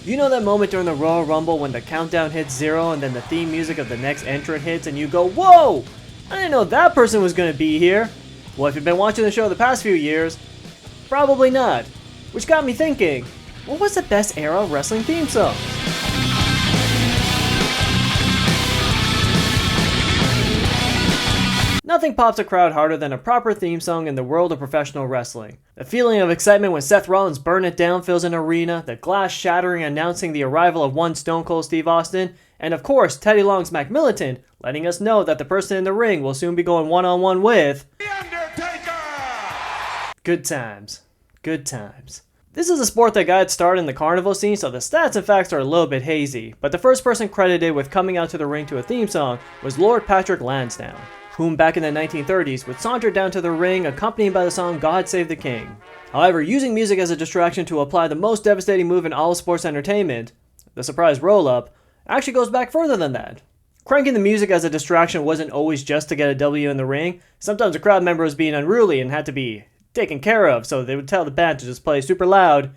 You know that moment during the Royal Rumble when the countdown hits 0 and then the theme music of the next entrant hits and you go, whoa! I didn't know that person was gonna be here. Well, if you've been watching the show the past few years, probably not. Which got me thinking, what was the best era of wrestling theme songs? Nothing pops a crowd harder than a proper theme song in the world of professional wrestling. The feeling of excitement when Seth Rollins' Burn It Down fills an arena, the glass shattering announcing the arrival of one Stone Cold Steve Austin, and of course Teddy Long's Mac Militant letting us know that the person in the ring will soon be going one-on-one with The Undertaker! Good times. Good times. This is a sport that got its start in the carnival scene, so the stats and facts are a little bit hazy, but the first person credited with coming out to the ring to a theme song was Lord Patrick Lansdowne, whom back in the 1930s would saunter down to the ring accompanied by the song God Save the King. However, using music as a distraction to apply the most devastating move in all of sports entertainment, the surprise roll-up, actually goes back further than that. Cranking the music as a distraction wasn't always just to get a W in the ring. Sometimes a crowd member was being unruly and had to be taken care of, so they would tell the band to just play super loud,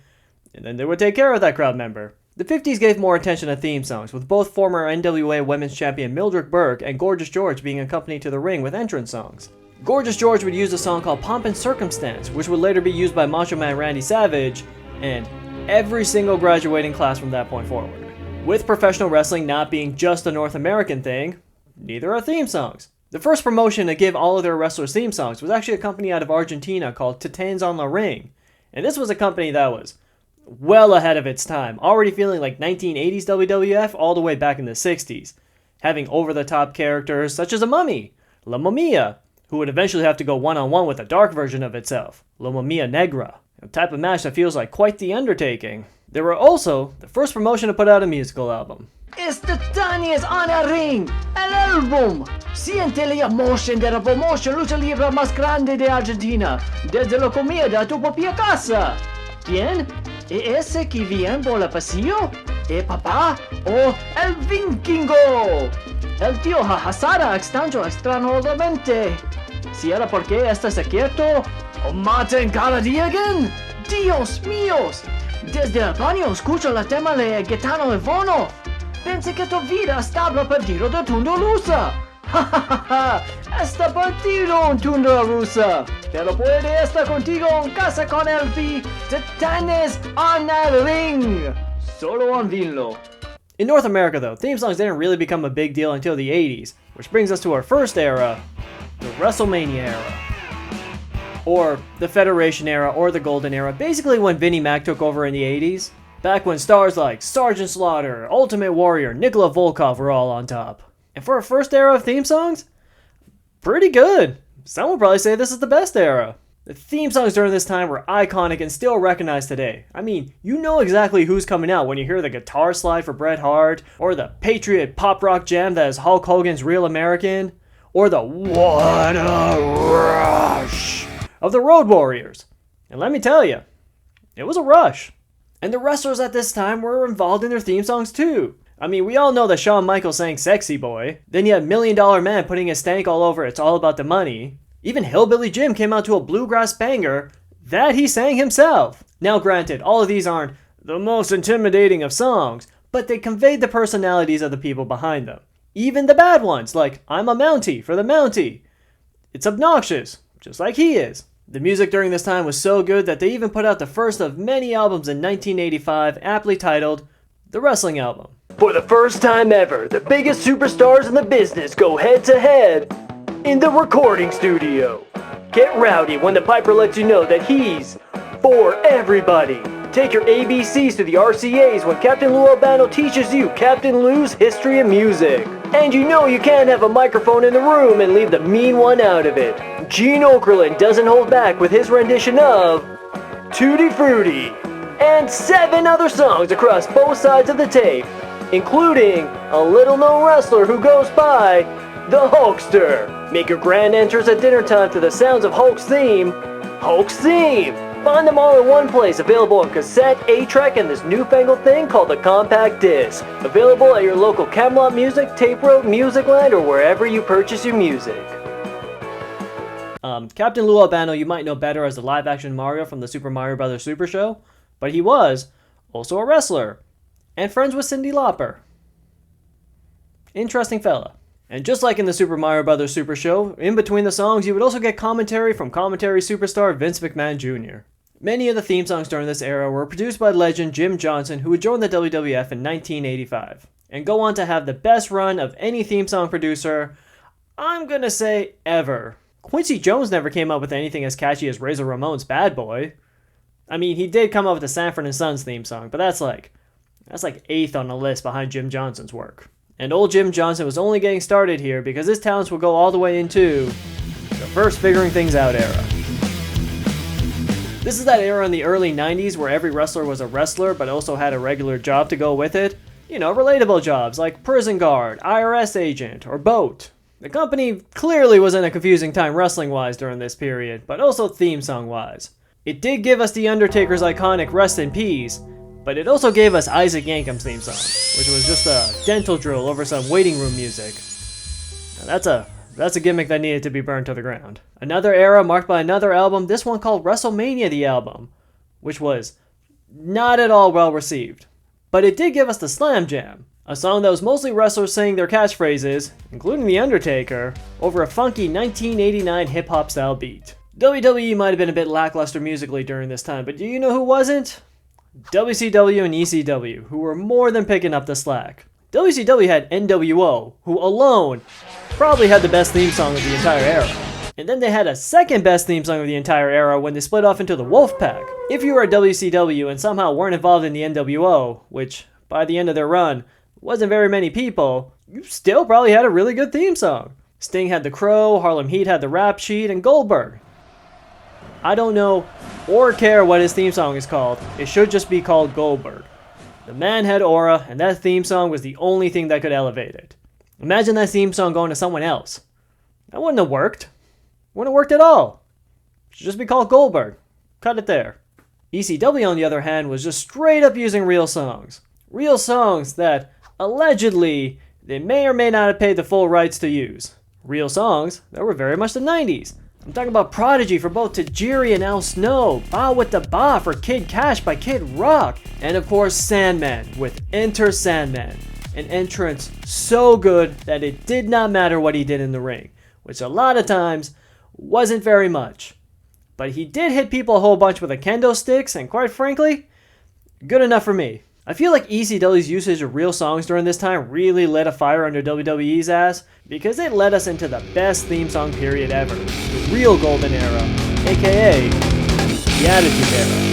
and then they would take care of that crowd member. The 50s gave more attention to theme songs, with both former NWA Women's Champion Mildred Burke and Gorgeous George being accompanied to the ring with entrance songs. Gorgeous George would use a song called Pomp and Circumstance, which would later be used by Macho Man Randy Savage, and every single graduating class from that point forward. With professional wrestling not being just a North American thing, neither are theme songs. The first promotion to give all of their wrestlers theme songs was actually a company out of Argentina called Titans on the Ring, and this was a company that was well ahead of its time, already feeling like 1980s WWF all the way back in the 60s, having over-the-top characters such as a mummy, La Momia, who would eventually have to go one-on-one with a dark version of itself, La Momia Negra, a type of match that feels like quite the undertaking. They were also the first promotion to put out a musical album. Instantáneas on a ring, el álbum. Siente la emoción de la promoción lucha libre más grande de Argentina, desde la comida a tu propia casa. ¿Quién? ¿Es ese que viene por el pasillo? ¿El papá o el vikingo? El tío Hasara extraño extrañamente. ¿Si era porque estás quieto? ¿O maten cada día again? ¡Dios míos! Desde el baño escucho la tema de Gaetano Evono. Pensé que tu vida estaba perdido de tunda rusa. ¡Ja, ja, ja, ja! Está perdido en tunda rusa. Pero puede estar contigo en casa con el Titanes on the Ring. Solo on vinilo. In North America though, theme songs didn't really become a big deal until the 80s, which brings us to our first era, the Wrestlemania Era. Or the Federation Era, or the Golden Era, basically when Vinnie Mac took over in the 80s. Back when stars like Sergeant Slaughter, Ultimate Warrior, Nikola Volkov were all on top. And for a first era of theme songs, pretty good. Some would probably say this is the best era. The theme songs during this time were iconic and still recognized today. I mean, you know exactly who's coming out when you hear the guitar slide for Bret Hart, or the Patriot pop rock jam that is Hulk Hogan's Real American, or the What a Rush of the Road Warriors. And let me tell you, it was a rush. And the wrestlers at this time were involved in their theme songs too. I mean, we all know that Shawn Michaels sang Sexy Boy. Then you had $1 Million Man putting his stank all over It's All About the Money. Even Hillbilly Jim came out to a bluegrass banger that he sang himself. Now granted, all of these aren't the most intimidating of songs, but they conveyed the personalities of the people behind them. Even the bad ones, like I'm a Mountie for the Mountie. It's obnoxious, just like he is. The music during this time was so good that they even put out the first of many albums in 1985, aptly titled The Wrestling Album. For the first time ever, the biggest superstars in the business go head to head in the recording studio. Get rowdy when the Piper lets you know that he's for everybody. Take your ABCs to the RCAs when Captain Lou Albano teaches you Captain Lou's history of music. And you know you can't have a microphone in the room and leave the mean one out of it. Gene Okerlund doesn't hold back with his rendition of Tutti Frutti and 7 other songs across both sides of the tape, including a little-known wrestler who goes by the Hulkster. Make your grand entrance at dinner time to the sounds of Hulk's theme. Hulk's theme! Find them all in one place, available on cassette, 8-track, and this newfangled thing called the compact disc. Available at your local Camelot Music, Tape Road, Musicland, or wherever you purchase your music. Captain Lou Albano you might know better as the live-action Mario from the Super Mario Bros. Super Show, but he was also a wrestler. and friends with Cyndi Lauper. Interesting fella. And just like in the Super Mario Bros. Super Show, in between the songs you would also get commentary from commentary superstar Vince McMahon Jr. Many of the theme songs during this era were produced by legend Jim Johnson, who would join the WWF in 1985, and go on to have the best run of any theme song producer, I'm gonna say, ever. Quincy Jones never came up with anything as catchy as Razor Ramon's Bad Boy. I mean, he did come up with the Sanford & Sons theme song, but that's like 8th on the list behind Jim Johnson's work. And old Jim Johnson was only getting started here because his talents would go all the way into the first figuring things out era. This is that era in the early 90s where every wrestler was a wrestler but also had a regular job to go with it. You know, relatable jobs like prison guard, IRS agent, or boat. The company clearly was in a confusing time wrestling-wise during this period, but also theme song-wise. It did give us The Undertaker's iconic Rest in Peace, but it also gave us Isaac Yankum's theme song, which was just a dental drill over some waiting room music. Now that's a gimmick that needed to be burned to the ground. Another era marked by another album, this one called Wrestlemania the Album, which was not at all well received. But it did give us the Slam Jam, a song that was mostly wrestlers saying their catchphrases, including The Undertaker, over a funky 1989 hip-hop style beat. WWE might have been a bit lackluster musically during this time, but do you know who wasn't? WCW and ECW, who were more than picking up the slack. WCW had NWO, who alone probably had the best theme song of the entire era. And then they had a second best theme song of the entire era when they split off into the Wolfpack. If you were at WCW and somehow weren't involved in the NWO, which by the end of their run wasn't very many people, you still probably had a really good theme song. Sting had the Crow, Harlem Heat had the Rap Sheet, and Goldberg. I don't know or care what his theme song is called, it should just be called Goldberg. The man had aura, and that theme song was the only thing that could elevate it. Imagine that theme song going to someone else. That wouldn't have worked. Wouldn't have worked at all. It should just be called Goldberg. Cut it there. ECW, on the other hand, was just straight up using real songs. Real songs that, allegedly, they may or may not have paid the full rights to use. Real songs that were very much the 90s. I'm talking about Prodigy for both Tajiri and Al Snow, Ba with the Ba for Kid Cash by Kid Rock, and of course Sandman with Enter Sandman, an entrance so good that it did not matter what he did in the ring, which a lot of times wasn't very much. But he did hit people a whole bunch with a kendo sticks, and quite frankly, good enough for me. I feel like ECW's usage of real songs during this time really lit a fire under WWE's ass, because it led us into the best theme song period ever, the real golden era, aka the Attitude Era.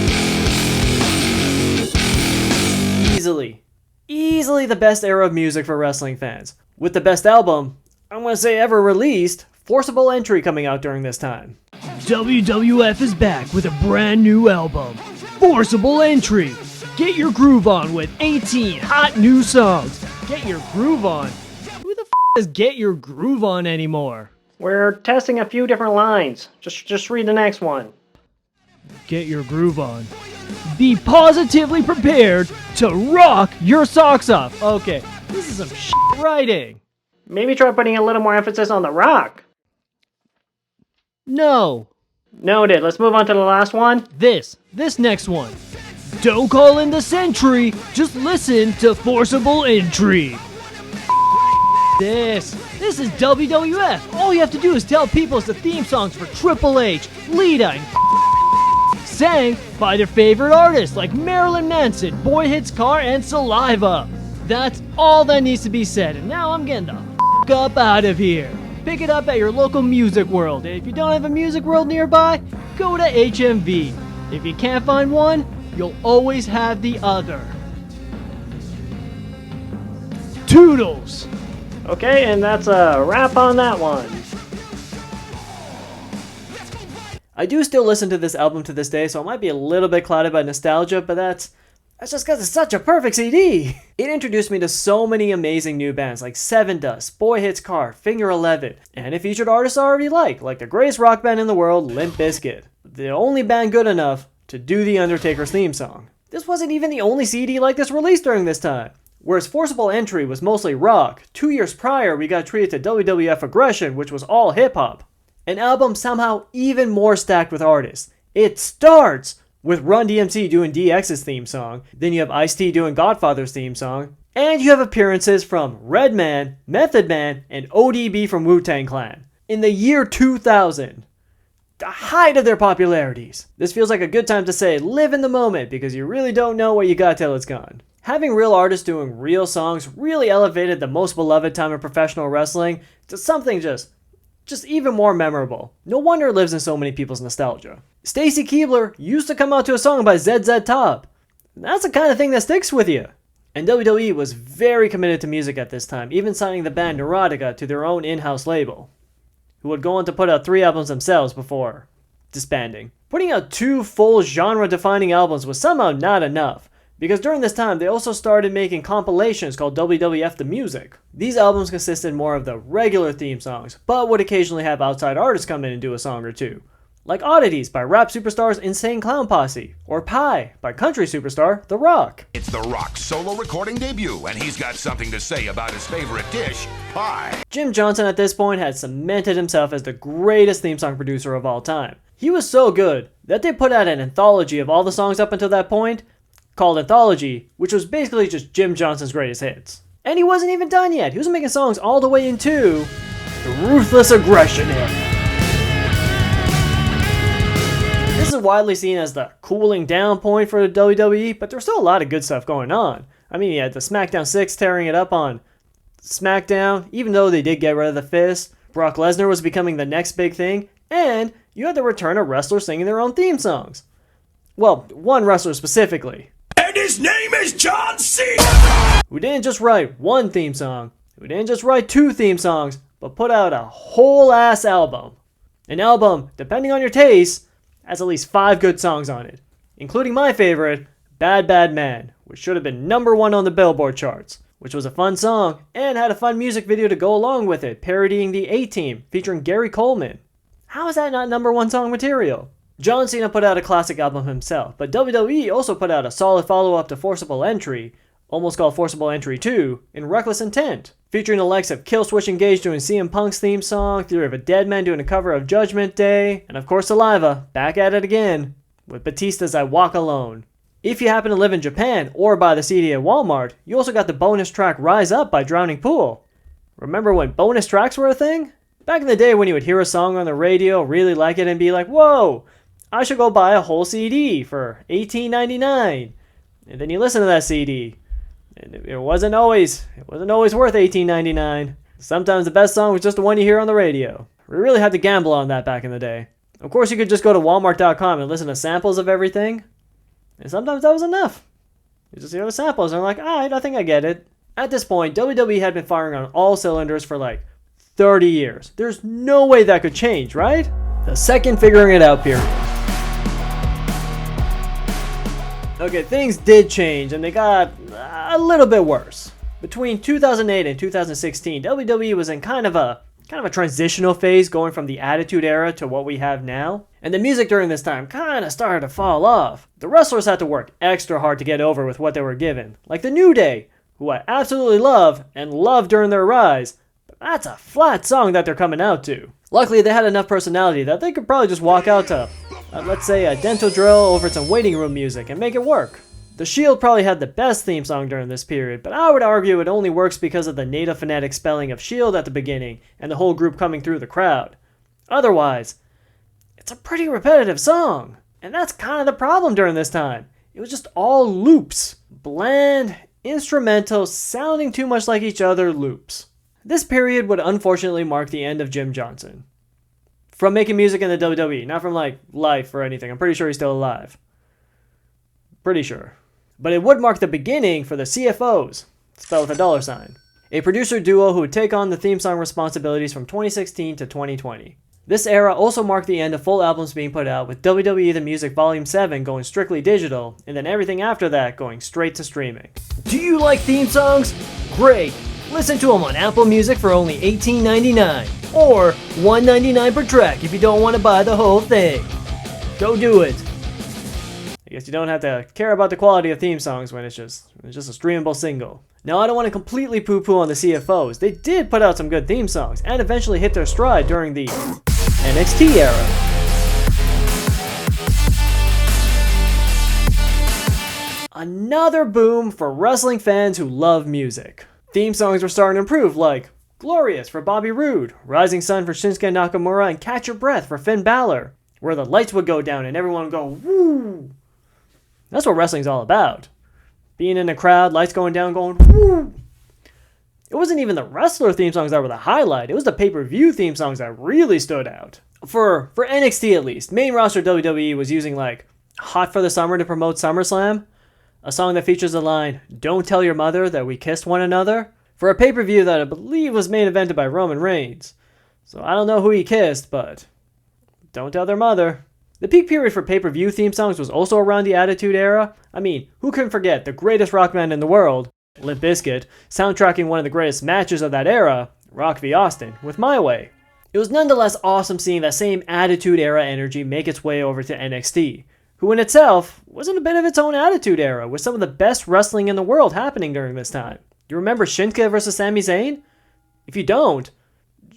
Easily the best era of music for wrestling fans, with the best album, I'm gonna say ever released, Forcible Entry coming out during this time. WWF is back with a brand new album, Forcible Entry. Get your groove on with 18 hot new songs. Get your groove on? Who the does get your groove on anymore? We're testing a few different lines. Just read the next one. Get your groove on. Be positively prepared to rock your socks off. Okay, this is some shit writing. Maybe try putting a little more emphasis on the rock. No. Noted. Let's move on to the last one. This next one. Don't call in the Sentry, just listen to Forcible Entry. This is WWF. All you have to do is tell people it's the theme songs for Triple H, Lita, and sang by their favorite artists like Marilyn Manson, Boy Hits Car, and Saliva. That's all that needs to be said, and now I'm getting the up out of here. Pick it up at your local Music World, and if you don't have a Music World nearby, go to HMV. If you can't find one, you'll always have the other. Toodles! Okay, and that's a wrap on that one. I do still listen to this album to this day, so I might be a little bit clouded by nostalgia, but that's just because it's such a perfect CD. It introduced me to so many amazing new bands like Seven Dust, Boy Hits Car, Finger 11, and it featured artists I already like the greatest rock band in the world, Limp Bizkit. The only band good enough to do The Undertaker's theme song. This wasn't even the only CD like this released during this time. Whereas Forcible Entry was mostly rock, 2 years prior we got treated to WWF Aggression, which was all hip-hop. An album somehow even more stacked with artists. It starts with Run DMC doing DX's theme song. Then you have Ice-T doing Godfather's theme song. And you have appearances from Redman, Method Man, and ODB from Wu-Tang Clan in the year 2000. The height of their popularities. This feels like a good time to say live in the moment because you really don't know what you got till it's gone. Having real artists doing real songs really elevated the most beloved time of professional wrestling to something just even more memorable. No wonder it lives in so many people's nostalgia. Stacy Keibler used to come out to a song by ZZ Top. That's the kind of thing that sticks with you. And WWE was very committed to music at this time, even signing the band Neurotica to their own in-house label, who would go on to put out 3 albums themselves before disbanding. Putting out 2 full genre-defining albums was somehow not enough, because during this time they also started making compilations called WWF The Music. These albums consisted more of the regular theme songs, but would occasionally have outside artists come in and do a song or two. Like Oddities by rap superstars Insane Clown Posse, or Pie by country superstar The Rock. It's The Rock's solo recording debut, and he's got something to say about his favorite dish, pie. Jim Johnson at this point had cemented himself as the greatest theme song producer of all time. He was so good that they put out an anthology of all the songs up until that point, called Anthology, which was basically just Jim Johnson's greatest hits. And he wasn't even done yet. He was making songs all the way into the Ruthless Agression Era. This is widely seen as the cooling down point for the WWE, but there's still a lot of good stuff going on. I mean, you had the SmackDown 6 tearing it up on SmackDown, even though they did get rid of the fist. Brock Lesnar was becoming the next big thing, and you had the return of wrestlers singing their own theme songs. Well, one wrestler specifically. And his name is John Cena! Who didn't just write one theme song, who didn't just write 2 theme songs, but put out a whole ass album. An album, depending on your taste, has at least 5 good songs on it, including my favorite, Bad Bad Man, which should have been #1 on the Billboard charts, which was a fun song and had a fun music video to go along with it, parodying the A-Team featuring Gary Coleman. How is that not #1 song material? John Cena put out a classic album himself, but WWE also put out a solid follow-up to Forcible Entry, almost called Forcible Entry 2, in Reckless Intent, featuring the likes of Killswitch Engage doing CM Punk's theme song, Theory of a Dead Man doing a cover of Judgment Day, and of course Saliva, back at it again, with Batista's I Walk Alone. If you happen to live in Japan or buy the CD at Walmart, you also got the bonus track Rise Up by Drowning Pool. Remember when bonus tracks were a thing? Back in the day when you would hear a song on the radio, really like it, and be like, whoa, I should go buy a whole CD for $18.99. And then you listen to that CD. And it wasn't always worth $18.99. Sometimes the best song was just the one you hear on the radio. We really had to gamble on that back in the day. Of course, you could just go to Walmart.com and listen to samples of everything. And sometimes that was enough. You just hear the samples and I'm like, alright, I think I get it. At this point, WWE had been firing on all cylinders for like 30 years. There's no way that could change, right? The second figuring it out period. Okay, things did change and they got a little bit worse. Between 2008 and 2016, WWE was in kind of a transitional phase, going from the Attitude Era to what we have now. And the music during this time kind of started to fall off. The wrestlers had to work extra hard to get over with what they were given. Like the New Day, who I absolutely love and loved during their rise, but that's a flat song that they're coming out to. Luckily, they had enough personality that they could probably just walk out to, let's say, a dental drill over some waiting room music and make it work. The Shield probably had the best theme song during this period, but I would argue it only works because of the native phonetic spelling of Shield at the beginning and the whole group coming through the crowd. Otherwise, it's a pretty repetitive song, and that's kind of the problem during this time. It was just all loops. Bland, instrumental, sounding too much like each other loops. This period would unfortunately mark the end of Jim Johnson. From making music in the WWE, not from like life or anything. I'm pretty sure he's still alive. Pretty sure. But it would mark the beginning for the CFOs, spelled with a $, a producer duo who would take on the theme song responsibilities from 2016 to 2020. This era also marked the end of full albums being put out, with WWE The Music Volume 7 going strictly digital, and then everything after that going straight to streaming. Do you like theme songs? Great! Listen to them on Apple Music for only $18.99, or $1.99 per track if you don't want to buy the whole thing. Go do it! I guess you don't have to care about the quality of theme songs when it's just a streamable single. Now, I don't want to completely poo-poo on the CFOs. They did put out some good theme songs, and eventually hit their stride during the NXT era. another boom for wrestling fans who love music. Theme songs were starting to improve, like Glorious for Bobby Roode, Rising Sun for Shinsuke Nakamura, and Catch Your Breath for Finn Balor, where the lights would go down and everyone would go, woo! That's what wrestling's all about. Being in a crowd, lights going down, going, woo! It wasn't even the wrestler theme songs that were the highlight, it was the pay-per-view theme songs that really stood out. For NXT at least, main roster WWE was using like Hot for the Summer to promote SummerSlam, a song that features the line, "Don't tell your mother that we kissed one another," for a pay-per-view that I believe was main evented by Roman Reigns. So I don't know who he kissed, but don't tell their mother. The peak period for pay-per-view theme songs was also around the Attitude Era. I mean, who can forget the greatest rock band in the world, Limp Bizkit, soundtracking one of the greatest matches of that era, Rock v. Austin, with My Way. It was nonetheless awesome seeing that same Attitude Era energy make its way over to NXT, who in itself was in a bit of its own Attitude Era, with some of the best wrestling in the world happening during this time. You remember Shinsuke versus Sami Zayn? If you don't,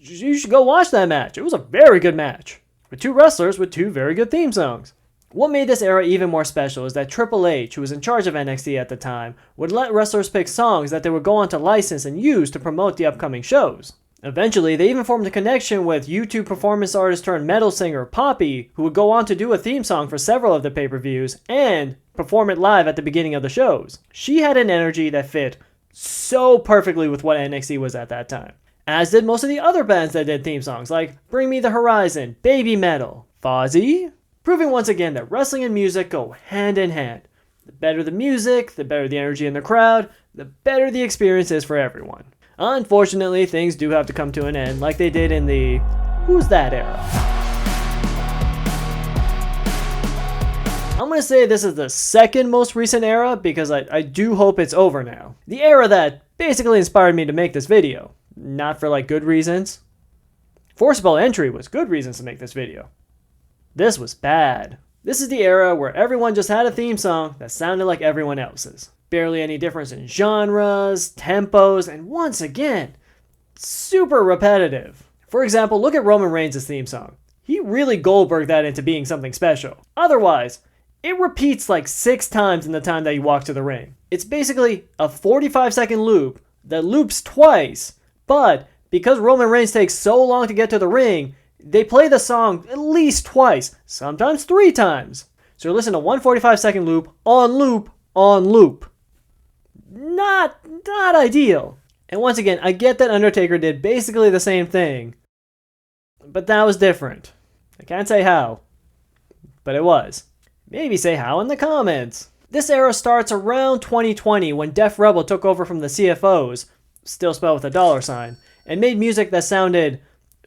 you should go watch that match. It was a very good match, with two wrestlers with two very good theme songs. What made this era even more special is that Triple H, who was in charge of NXT at the time, would let wrestlers pick songs that they would go on to license and use to promote the upcoming shows. Eventually, they even formed a connection with YouTube performance artist turned metal singer Poppy, who would go on to do a theme song for several of the pay-per-views and perform it live at the beginning of the shows. She had an energy that fit so perfectly with what NXT was at that time, as did most of the other bands that did theme songs like Bring Me the Horizon, Baby Metal, Fozzy, proving once again that wrestling and music go hand in hand. The better the music, the better the energy in the crowd, the better the experience is for everyone. Unfortunately, things do have to come to an end like they did in the Who's That era. I'm going to say this is the second most recent era because I do hope it's over now. The era that basically inspired me to make this video. Not for like good reasons. Forcible entry was good reasons to make this video. This was bad. This is the era where everyone just had a theme song that sounded like everyone else's. Barely any difference in genres, tempos, and once again, super repetitive. For example, look at Roman Reigns' theme song. He really Goldberged that into being something special. Otherwise, it repeats like 6 times in the time that you walk to the ring. It's basically a 45-second loop that loops twice, but because Roman Reigns takes so long to get to the ring, they play the song at least twice, sometimes 3 times. So you listen to one 45-second loop, on loop, on loop. Not ideal. And once again, I get that Undertaker did basically the same thing, but that was different. I can't say how, but it was. Maybe say how in the comments. This era starts around 2020 when Def Rebel took over from the CFOs, still spelled with a $, and made music that sounded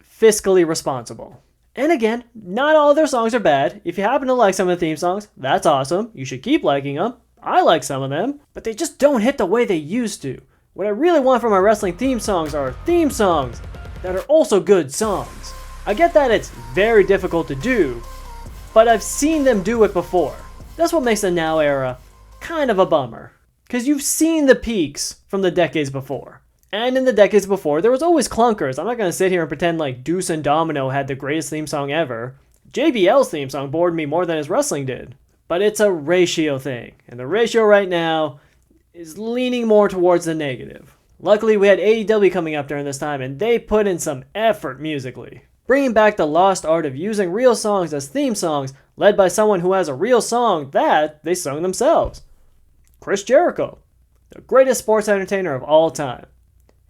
fiscally responsible. And again, not all of their songs are bad. If you happen to like some of the theme songs, that's awesome. You should keep liking them. I like some of them, but they just don't hit the way they used to. What I really want from my wrestling theme songs are theme songs that are also good songs. I get that it's very difficult to do, but I've seen them do it before. That's what makes the now era kind of a bummer, because you've seen the peaks from the decades before. And in the decades before, there was always clunkers. I'm not going to sit here and pretend like Deuce and Domino had the greatest theme song ever. JBL's theme song bored me more than his wrestling did. But it's a ratio thing, and the ratio right now is leaning more towards the negative. Luckily, we had AEW coming up during this time, and they put in some effort musically, bringing back the lost art of using real songs as theme songs, led by someone who has a real song that they sung themselves. Chris Jericho, the greatest sports entertainer of all time.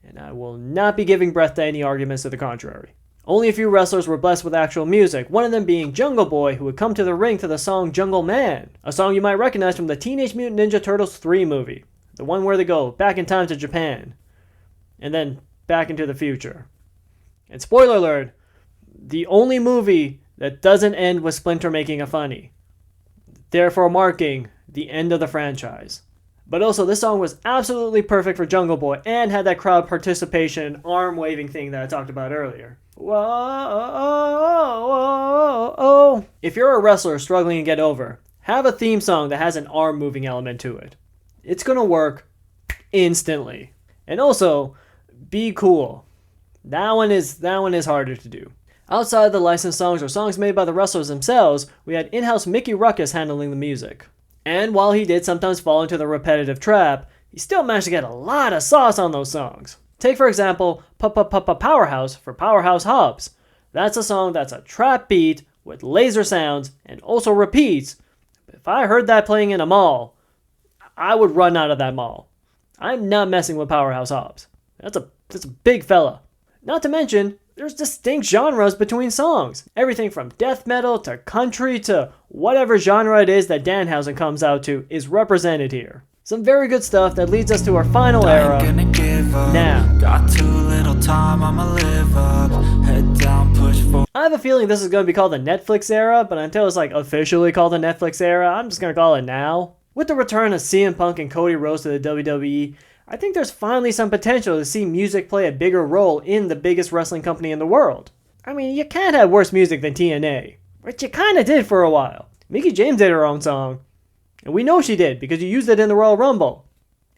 And I will not be giving breath to any arguments to the contrary. Only a few wrestlers were blessed with actual music, one of them being Jungle Boy, who would come to the ring to the song Jungle Man, a song you might recognize from the Teenage Mutant Ninja Turtles 3 movie, the one where they go back in time to Japan, and then back into the future. And spoiler alert, the only movie that doesn't end with Splinter making a funny, therefore marking the end of the franchise. But also, this song was absolutely perfect for Jungle Boy and had that crowd participation, arm waving thing that I talked about earlier. Whoa. If you're a wrestler struggling to get over, have a theme song that has an arm moving element to it. It's gonna work instantly. And also, be cool. That one is harder to do. Outside of the licensed songs or songs made by the wrestlers themselves, we had in-house Mickey Ruckus handling the music. And while he did sometimes fall into the repetitive trap, he still managed to get a lot of sauce on those songs. Take for example, Powerhouse for Powerhouse Hobbs. That's a song that's a trap beat with laser sounds and also repeats. If I heard that playing in a mall, I would run out of that mall. I'm not messing with Powerhouse Hobbs. That's a big fella. Not to mention, there's distinct genres between songs. Everything from death metal to country to whatever genre it is that Danhausen comes out to is represented here. Some very good stuff that leads us to our final era. Now. Got too little time, I'ma live up. Head down, push forward. I have a feeling this is going to be called the Netflix era, but until it's like officially called the Netflix era, I'm just going to call it now. With the return of CM Punk and Cody Rhodes to the WWE, I think there's finally some potential to see music play a bigger role in the biggest wrestling company in the world. I mean, you can't have worse music than TNA, which you kinda did for a while. Mickie James did her own song, and we know she did because you used it in the Royal Rumble.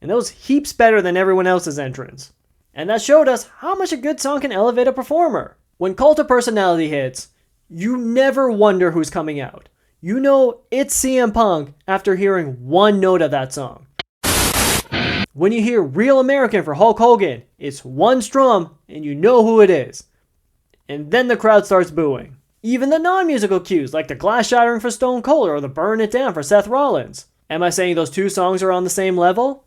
And that was heaps better than everyone else's entrance. And that showed us how much a good song can elevate a performer. When Cult of Personality hits, you never wonder who's coming out. You know it's CM Punk after hearing one note of that song. When you hear Real American for Hulk Hogan, it's one strum and you know who it is. And then the crowd starts booing. Even the non-musical cues like the glass shattering for Stone Cold or the burn it down for Seth Rollins. Am I saying those two songs are on the same level?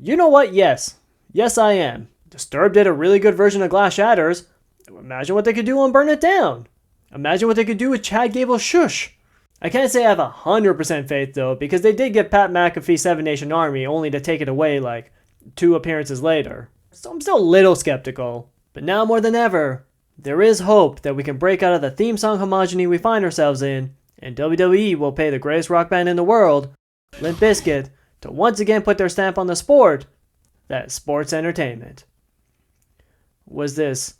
You know what? Yes. Yes, I am. Disturbed did a really good version of Glass Shatters. Imagine what they could do on Burn It Down. Imagine what they could do with Chad Gable's Shush. I can't say I have 100% faith though, because they did get Pat McAfee's Seven Nation Army only to take it away like 2 appearances later. So I'm still a little skeptical. But now more than ever, there is hope that we can break out of the theme song homogeny we find ourselves in, and WWE will pay the greatest rock band in the world, Limp Bizkit, to once again put their stamp on the sport that is sports entertainment. Was this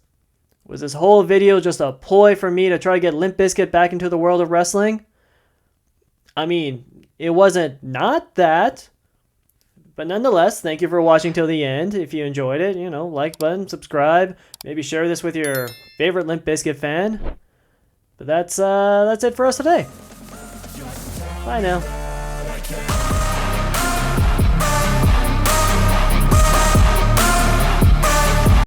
whole video just a ploy for me to try to get Limp Bizkit back into the world of wrestling? I mean, it wasn't not that. But nonetheless, thank you for watching till the end. If you enjoyed it, like button, subscribe, maybe share this with your favorite Limp Bizkit fan. But that's it for us today. Bye now.